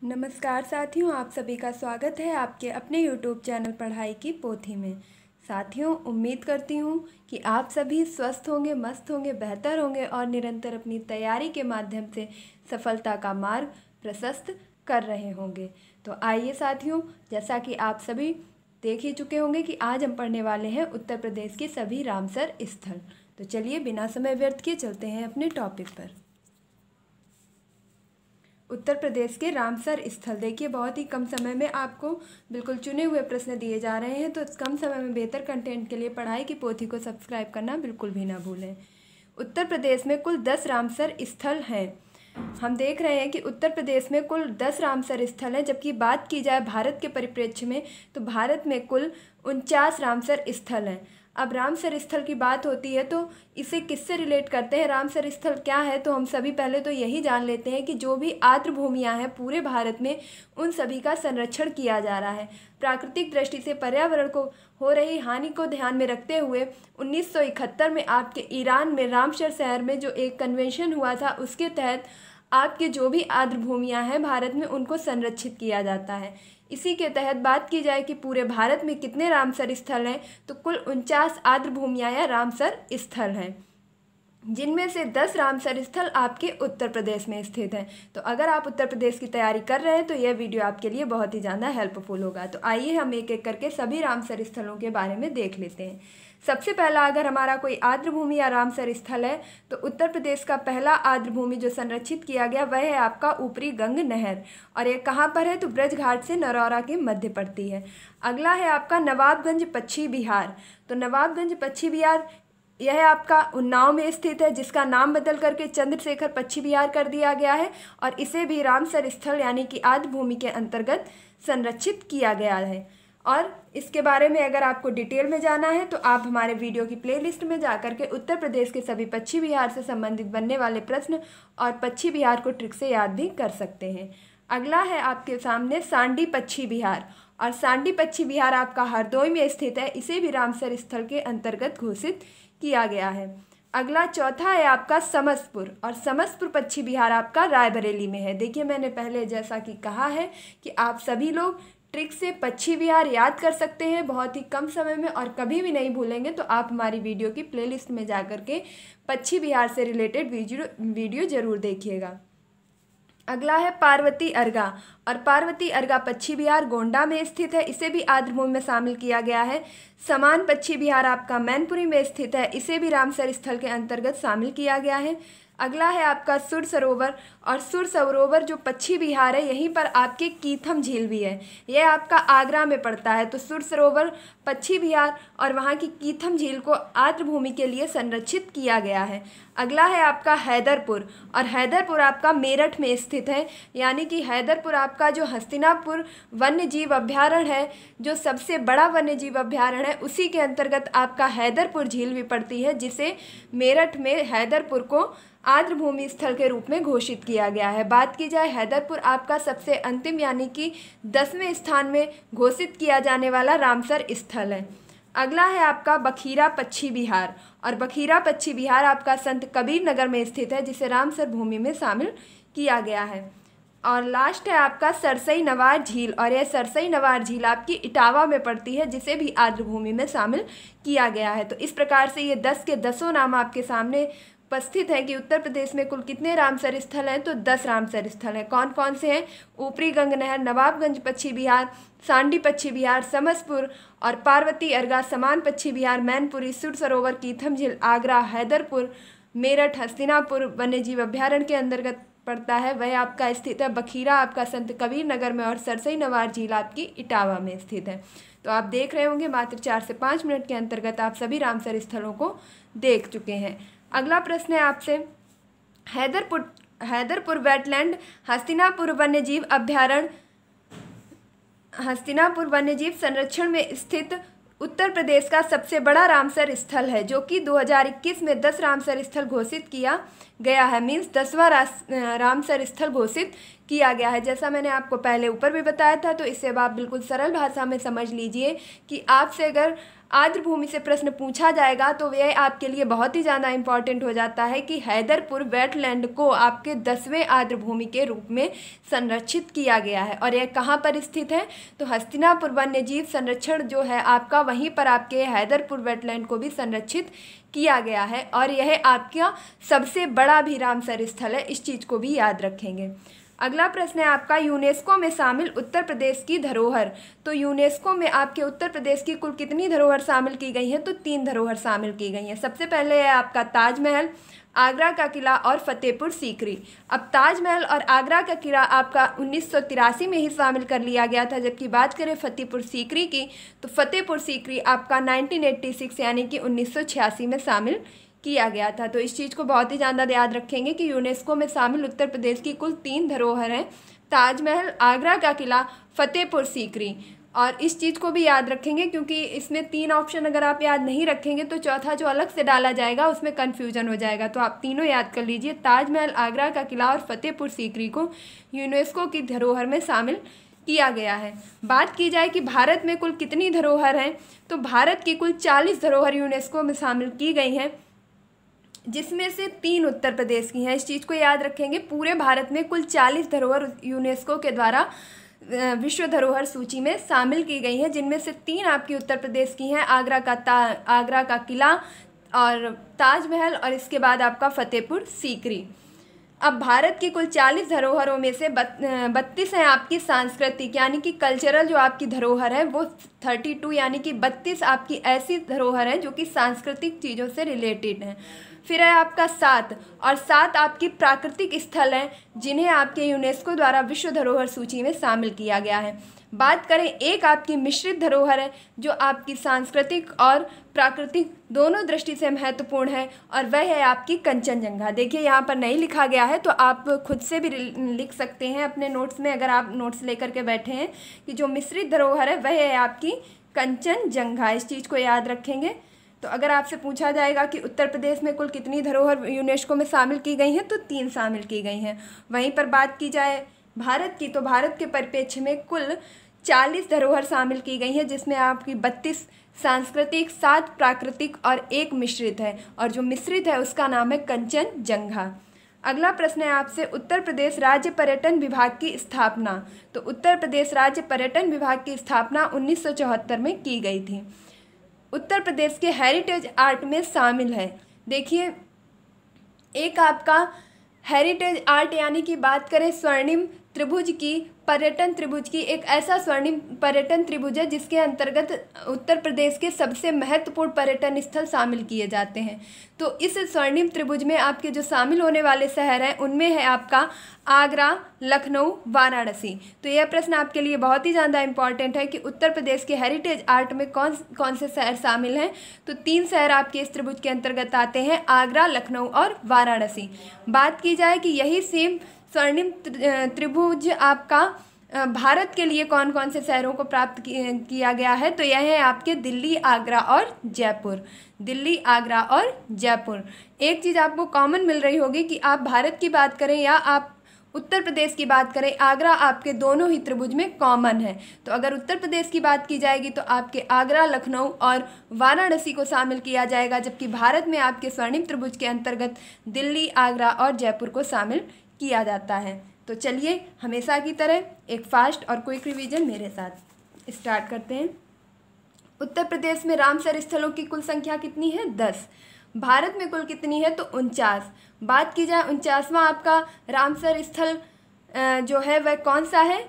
नमस्कार साथियों, आप सभी का स्वागत है आपके अपने YouTube चैनल पढ़ाई की पोथी में। साथियों, उम्मीद करती हूँ कि आप सभी स्वस्थ होंगे, मस्त होंगे, बेहतर होंगे और निरंतर अपनी तैयारी के माध्यम से सफलता का मार्ग प्रशस्त कर रहे होंगे। तो आइए साथियों, जैसा कि आप सभी देख ही चुके होंगे कि आज हम पढ़ने वाले हैं उत्तर प्रदेश के सभी रामसर स्थल। तो चलिए बिना समय व्यर्थ किए चलते हैं अपने टॉपिक पर। उत्तर प्रदेश के रामसर स्थल। देखिए, बहुत ही कम समय में आपको बिल्कुल चुने हुए प्रश्न दिए जा रहे हैं, तो इस कम समय में बेहतर कंटेंट के लिए पढ़ाई की पोथी को सब्सक्राइब करना बिल्कुल भी ना भूलें। उत्तर प्रदेश में कुल 10 रामसर स्थल हैं। हम देख रहे हैं कि उत्तर प्रदेश में कुल 10 रामसर स्थल हैं, जबकि बात की जाए भारत के परिप्रेक्ष्य में तो भारत में कुल 49 रामसर स्थल हैं। अब रामसर स्थल की बात होती है तो इसे किससे रिलेट करते हैं, रामसर स्थल क्या है, तो हम सभी पहले तो यही जान लेते हैं कि जो भी आर्द्र भूमियाँ हैं पूरे भारत में, उन सभी का संरक्षण किया जा रहा है। प्राकृतिक दृष्टि से पर्यावरण को हो रही हानि को ध्यान में रखते हुए 1971 में आपके ईरान में रामसर शहर में जो एक कन्वेंशन हुआ था, उसके तहत आपके जो भी आर्द्र भूमियाँ हैं भारत में, उनको संरक्षित किया जाता है। इसी के तहत बात की जाए कि पूरे भारत में कितने रामसर स्थल हैं, तो कुल 49 आर्द्र भूमियाँ या रामसर स्थल हैं, जिनमें से 10 रामसर स्थल आपके उत्तर प्रदेश में स्थित हैं। तो अगर आप उत्तर प्रदेश की तैयारी कर रहे हैं तो यह वीडियो आपके लिए बहुत ही ज़्यादा हेल्पफुल होगा। तो आइए हम एक एक करके सभी रामसर स्थलों के बारे में देख लेते हैं। सबसे पहला, अगर हमारा कोई आर्द्र भूमि या रामसर स्थल है तो उत्तर प्रदेश का पहला आर्द्र भूमि जो संरक्षित किया गया वह है आपका ऊपरी गंग नहर, और ये कहाँ पर है, तो ब्रज घाट से नरौरा के मध्य पड़ती है। अगला है आपका नवाबगंज पश्चिमी बिहार। तो नवाबगंज पश्चिमी बिहार यह आपका उन्नाव में स्थित है, जिसका नाम बदल करके चंद्रशेखर पश्चिमी बिहार कर दिया गया है, और इसे भी रामसर स्थल यानी कि आर्द्र भूमि के अंतर्गत संरक्षित किया गया है। और इसके बारे में अगर आपको डिटेल में जाना है तो आप हमारे वीडियो की प्लेलिस्ट में जाकर के उत्तर प्रदेश के सभी पश्चिमी बिहार से संबंधित बनने वाले प्रश्न और पश्चिमी बिहार को ट्रिक से याद भी कर सकते हैं। अगला है आपके सामने सांडी पश्चिमी बिहार, और सांडी पश्चिमी बिहार आपका हरदोई में स्थित है। इसे भी रामसर स्थल के अंतर्गत घोषित किया गया है। अगला चौथा है आपका समसपुर, और समसपुर पश्चिमी बिहार आपका रायबरेली में है। देखिए, मैंने पहले जैसा कि कहा है कि आप सभी लोग ट्रिक से पश्चिमी बिहार याद कर सकते हैं बहुत ही कम समय में, और कभी भी नहीं भूलेंगे तो आप हमारी वीडियो की प्लेलिस्ट में जाकर के पश्चिमी बिहार से रिलेटेड वीडियो जरूर देखिएगा। अगला है पार्वती अर्गा, और पार्वती अर्गा पश्चिमी बिहार गोंडा में स्थित है। इसे भी आर्द्र भूमि में शामिल किया गया है। समान पश्चिमी बिहार आपका मैनपुरी में स्थित है। इसे भी रामसर स्थल के अंतर्गत शामिल किया गया है। अगला है आपका सुर सरोवर, और सुर सरोवर जो पश्चिमी बिहार है, यहीं पर आपके कीथम झील भी है। यह आपका आगरा में पड़ता है। तो सुर सरोवर पश्चिमी बिहार और वहाँ की कीथम झील को आर्द्र भूमि के लिए संरक्षित किया गया है। अगला है आपका हैदरपुर, और हैदरपुर आपका मेरठ में स्थित है। यानी कि हैदरपुर आपका जो हस्तिनापुर वन्य जीव अभ्यारण्य है, जो सबसे बड़ा वन्य जीव अभ्यारण्य है, उसी के अंतर्गत आपका हैदरपुर झील भी पड़ती है, जिसे मेरठ में हैदरपुर को आर्द्र भूमि स्थल के रूप में घोषित किया गया है। बात की जाए, हैदरपुर आपका सबसे अंतिम यानी कि 10वें स्थान में घोषित किया जाने वाला रामसर स्थल है। अगला है आपका बखीरा पश्चिमी बिहार, और बखीरा पश्चिमी बिहार आपका संत कबीर नगर में स्थित है, जिसे रामसर भूमि में शामिल किया गया है। और लास्ट है आपका सरसई नवार झील, और यह सरसई नवार झील आपकी इटावा में पड़ती है, जिसे भी आर्द्र भूमि में शामिल किया गया है। तो इस प्रकार से ये 10 के 10 नाम आपके सामने उपस्थित है कि उत्तर प्रदेश में कुल कितने रामसर स्थल हैं, तो 10 रामसर स्थल हैं। कौन कौन से हैं, ऊपरी गंग नहर, नवाबगंज पश्चिमी बिहार, सांडी पश्चिमी बिहार, समसपुर और पार्वती अर्गा, समान पश्चिमी बिहार, मैनपुरी, सुर सरोवर, कीथम झील, आगरा, हैदरपुर, मेरठ, हस्तिनापुर वन्य जीव अभ्यारण्य के अंतर्गत पड़ता है, वह आपका स्थित है। बखीरा आपका संत कबीर नगर में, और सरसई नवार झील आपकी इटावा में स्थित है। तो आप देख रहे होंगे मात्र 4 से 5 मिनट के अंतर्गत आप सभी रामसर स्थलों को देख चुके हैं। अगला प्रश्न है आपसे, हैदरपुर वेटलैंड हस्तिनापुर वन्यजीव अभ्यारण्य, हस्तिनापुर वन्यजीव संरक्षण में स्थित उत्तर प्रदेश का सबसे बड़ा रामसर स्थल है, जो कि 2021 में 10 रामसर स्थल घोषित किया गया है, मीन्स 10वां रामसर स्थल घोषित किया गया है। जैसा मैंने आपको पहले ऊपर भी बताया था, तो इससे अब आप बिल्कुल सरल भाषा में समझ लीजिए कि आपसे अगर आर्द्र भूमि से प्रश्न पूछा जाएगा तो यह आपके लिए बहुत ही ज़्यादा इम्पॉर्टेंट हो जाता है कि हैदरपुर वेटलैंड को आपके 10वें आर्द्र भूमि के रूप में संरक्षित किया गया है। और यह कहाँ पर स्थित है? तो हस्तिनापुर वन्यजीव संरक्षण जो है आपका, वहीं पर आपके हैदरपुर वेटलैंड को भी संरक्षित किया गया है। और यह आपका सबसे बड़ा भी रामसर स्थल है, इस चीज़ को भी याद रखेंगे। अगला प्रश्न है आपका, यूनेस्को में शामिल उत्तर प्रदेश की धरोहर। तो यूनेस्को में आपके उत्तर प्रदेश की कुल कितनी धरोहर शामिल की गई हैं? तो 3 धरोहर शामिल की गई हैं। सबसे पहले है आपका ताजमहल, आगरा का किला और फतेहपुर सीकरी। अब ताजमहल और आगरा का किला आपका 1983 में ही शामिल कर लिया गया था, जबकि बात करें फतेहपुर सीकरी की तो फतेहपुर सीकरी आपका 1986 यानी कि 1986 में शामिल किया गया था। तो इस चीज़ को बहुत ही ज़्यादा याद रखेंगे कि यूनेस्को में शामिल उत्तर प्रदेश की कुल 3 धरोहर हैं, ताजमहल, आगरा का किला, फतेहपुर सीकरी। और इस चीज़ को भी याद रखेंगे क्योंकि इसमें 3 ऑप्शन अगर आप याद नहीं रखेंगे तो चौथा जो अलग से डाला जाएगा उसमें कन्फ्यूजन हो जाएगा। तो आप तीनों याद कर लीजिए, ताजमहल, आगरा का किला और फतेहपुर सीकरी को यूनेस्को की धरोहर में शामिल किया गया है। बात की जाए कि भारत में कुल कितनी धरोहर हैं, तो भारत की कुल 40 धरोहर यूनेस्को में शामिल की गई हैं, जिसमें से 3 उत्तर प्रदेश की हैं। इस चीज़ को याद रखेंगे, पूरे भारत में कुल 40 धरोहर यूनेस्को के द्वारा विश्व धरोहर सूची में शामिल की गई हैं, जिनमें से 3 आपकी उत्तर प्रदेश की हैं, आगरा का किला और ताजमहल, और इसके बाद आपका फतेहपुर सीकरी। अब भारत की कुल 40 धरोहरों में से 32 हैं आपकी सांस्कृतिक यानी कि कल्चरल जो आपकी धरोहर है, वो 32 यानी कि 32 आपकी ऐसी धरोहर है जो कि सांस्कृतिक चीज़ों से रिलेटेड हैं। फिर है आपका 7 और 7 आपकी प्राकृतिक स्थल हैं, जिन्हें आपके यूनेस्को द्वारा विश्व धरोहर सूची में शामिल किया गया है। बात करें, एक आपकी मिश्रित धरोहर है जो आपकी सांस्कृतिक और प्राकृतिक दोनों दृष्टि से महत्वपूर्ण है, और वह है आपकी कंचनजंगा। देखिए यहाँ पर नहीं लिखा गया है, तो आप खुद से भी लिख सकते हैं अपने नोट्स में, अगर आप नोट्स लेकर के बैठे हैं, कि जो मिश्रित धरोहर है वह है आपकी कंचनजंगा। इस चीज़ को याद रखेंगे। तो अगर आपसे पूछा जाएगा कि उत्तर प्रदेश में कुल कितनी धरोहर यूनेस्को में शामिल की गई हैं, तो 3 शामिल की गई हैं। वहीं पर बात की जाए भारत की, तो भारत के परिप्रेक्ष्य में कुल 40 धरोहर शामिल की गई हैं, जिसमें आपकी 32 सांस्कृतिक, 7 प्राकृतिक और 1 मिश्रित है, और जो मिश्रित है उसका नाम है कंचनजंगा। अगला प्रश्न है आपसे, उत्तर प्रदेश राज्य पर्यटन विभाग की स्थापना। तो उत्तर प्रदेश राज्य पर्यटन विभाग की स्थापना 1974 में की गई थी। उत्तर प्रदेश के हेरिटेज आर्ट में शामिल है। देखिए, एक आपका हेरिटेज आर्ट यानी कि बात करें स्वर्णिम त्रिभुज की, पर्यटन त्रिभुज की, एक ऐसा स्वर्णिम पर्यटन त्रिभुज है जिसके अंतर्गत उत्तर प्रदेश के सबसे महत्वपूर्ण पर्यटन स्थल शामिल किए जाते हैं। तो इस स्वर्णिम त्रिभुज में आपके जो शामिल होने वाले शहर हैं उनमें है आपका आगरा, लखनऊ, वाराणसी। तो यह प्रश्न आपके लिए बहुत ही ज़्यादा इंपॉर्टेंट है कि उत्तर प्रदेश के हेरिटेज आर्ट में कौन कौन से शहर शामिल हैं। तो 3 शहर आपके इस त्रिभुज के अंतर्गत आते हैं, आगरा, लखनऊ और वाराणसी। बात की जाए कि यही सेम स्वर्णिम त्रिभुज आपका भारत के लिए कौन कौन से शहरों को प्राप्त किया गया है, तो यह है आपके दिल्ली, आगरा और जयपुर। दिल्ली, आगरा और जयपुर। एक चीज़ आपको कॉमन मिल रही होगी कि आप भारत की बात करें या आप उत्तर प्रदेश की बात करें, आगरा आपके दोनों ही त्रिभुज में कॉमन है। तो अगर उत्तर प्रदेश की बात की जाएगी तो आपके आगरा, लखनऊ और वाराणसी को शामिल किया जाएगा, जबकि भारत में आपके स्वर्णिम त्रिभुज के अंतर्गत दिल्ली, आगरा और जयपुर को शामिल किया जाता है। तो चलिए हमेशा की तरह एक फास्ट और क्विक रिवीजन मेरे साथ स्टार्ट करते हैं। उत्तर प्रदेश में रामसर स्थलों की कुल संख्या कितनी है? 10। भारत में कुल कितनी है? तो 49। बात की जाए 49वां आपका रामसर स्थल जो है वह कौन सा है,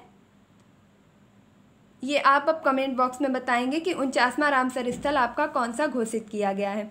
ये आप अब कमेंट बॉक्स में बताएंगे कि 49वां रामसर स्थल आपका कौन सा घोषित किया गया है।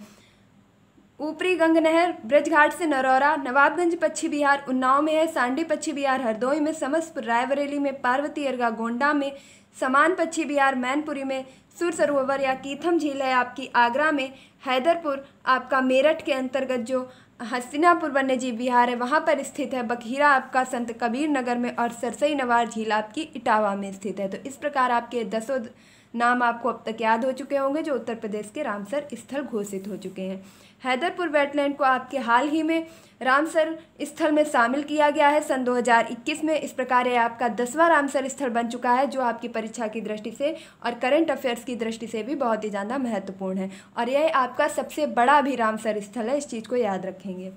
ऊपरी गंग नहर ब्रजघाट से नरौरा, नवाबगंज पश्चिम बिहार, उन्नाव में है, सांडी पश्चिम बिहार, हरदोई में, समस्तपुर रायबरेली में, पार्वती अर्गा गोंडा में, समान पश्चिम बिहार मैनपुरी में, सुर सरोवर या कीथम झील है आपकी आगरा में, हैदरपुर आपका मेरठ के अंतर्गत जो हस्तिनापुर वन्यजीव विहार है वहाँ पर स्थित है, बखीरा आपका संत कबीर नगर में, और सरसई नवार झील आपकी इटावा में स्थित है। तो इस प्रकार आपके 10 नाम आपको अब तक याद हो चुके होंगे जो उत्तर प्रदेश के रामसर स्थल घोषित हो चुके हैं। हैदरपुर वेटलैंड को आपके हाल ही में रामसर स्थल में शामिल किया गया है सन 2021 में। इस प्रकार यह आपका 10वां रामसर स्थल बन चुका है, जो आपकी परीक्षा की दृष्टि से और करंट अफेयर्स की दृष्टि से भी बहुत ही ज़्यादा महत्वपूर्ण है। और यह आपका सबसे बड़ा भी रामसर स्थल है, इस चीज़ को याद रखेंगे।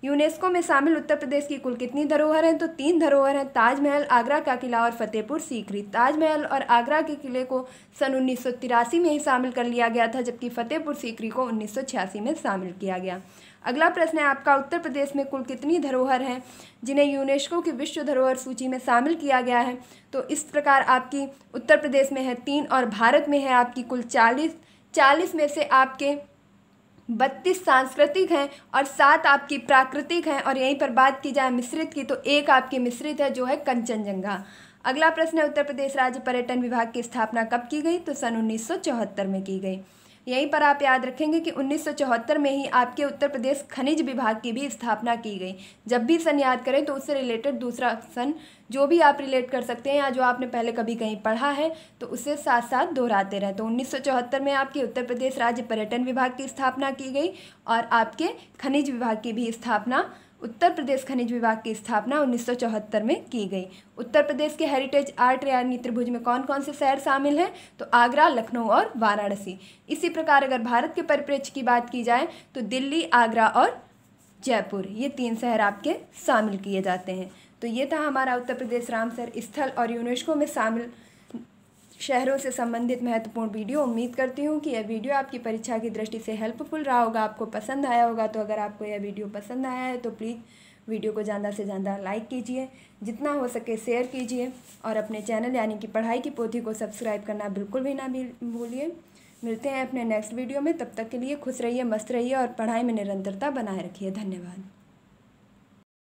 यूनेस्को में शामिल उत्तर प्रदेश की कुल कितनी धरोहर हैं? तो 3 धरोहर हैं, ताजमहल, आगरा का किला और फतेहपुर सीकरी। ताजमहल और आगरा के किले को सन 1983 में ही शामिल कर लिया गया था, जबकि फतेहपुर सीकरी को 1986 में शामिल किया गया। अगला प्रश्न है आपका, उत्तर प्रदेश में कुल कितनी धरोहर हैं जिन्हें यूनेस्को की विश्व धरोहर सूची में शामिल किया गया है? तो इस प्रकार आपकी उत्तर प्रदेश में है 3 और भारत में है आपकी कुल 40 में से आपके 32 सांस्कृतिक हैं और 7 आपकी प्राकृतिक हैं। और यहीं पर बात की जाए मिश्रित की, तो 1 आपकी मिश्रित है, जो है कंचनजंगा। अगला प्रश्न है, उत्तर प्रदेश राज्य पर्यटन विभाग की स्थापना कब की गई? तो सन 1974 में की गई। यहीं पर आप याद रखेंगे कि 1974 में ही आपके उत्तर प्रदेश खनिज विभाग की भी स्थापना की गई। जब भी सन याद करें तो उससे रिलेटेड दूसरा सन जो भी आप रिलेट कर सकते हैं या जो आपने पहले कभी कहीं पढ़ा है तो उससे साथ साथ दोहराते रहें। तो 1974 में आपके उत्तर प्रदेश राज्य पर्यटन विभाग की स्थापना की गई और आपके खनिज विभाग की भी स्थापना, उत्तर प्रदेश खनिज विभाग की स्थापना 1974 में की गई। उत्तर प्रदेश के हेरिटेज आर्ट यानी त्रिभुज में कौन कौन से शहर शामिल हैं? तो आगरा, लखनऊ और वाराणसी। इसी प्रकार अगर भारत के परिप्रेक्ष्य की बात की जाए तो दिल्ली, आगरा और जयपुर, ये 3 शहर आपके शामिल किए जाते हैं। तो ये था हमारा उत्तर प्रदेश रामसर स्थल और यूनेस्को में शामिल शहरों से संबंधित महत्वपूर्ण वीडियो। उम्मीद करती हूँ कि यह वीडियो आपकी परीक्षा की दृष्टि से हेल्पफुल रहा होगा, आपको पसंद आया होगा। तो अगर आपको यह वीडियो पसंद आया है तो प्लीज़ वीडियो को ज़्यादा से ज़्यादा लाइक कीजिए, जितना हो सके शेयर कीजिए और अपने चैनल यानी कि पढ़ाई की पोथी को सब्सक्राइब करना बिल्कुल भी ना भूलिए। मिलते हैं अपने नेक्स्ट वीडियो में, तब तक के लिए खुश रहिए, मस्त रहिए और पढ़ाई में निरंतरता बनाए रखिए। धन्यवाद।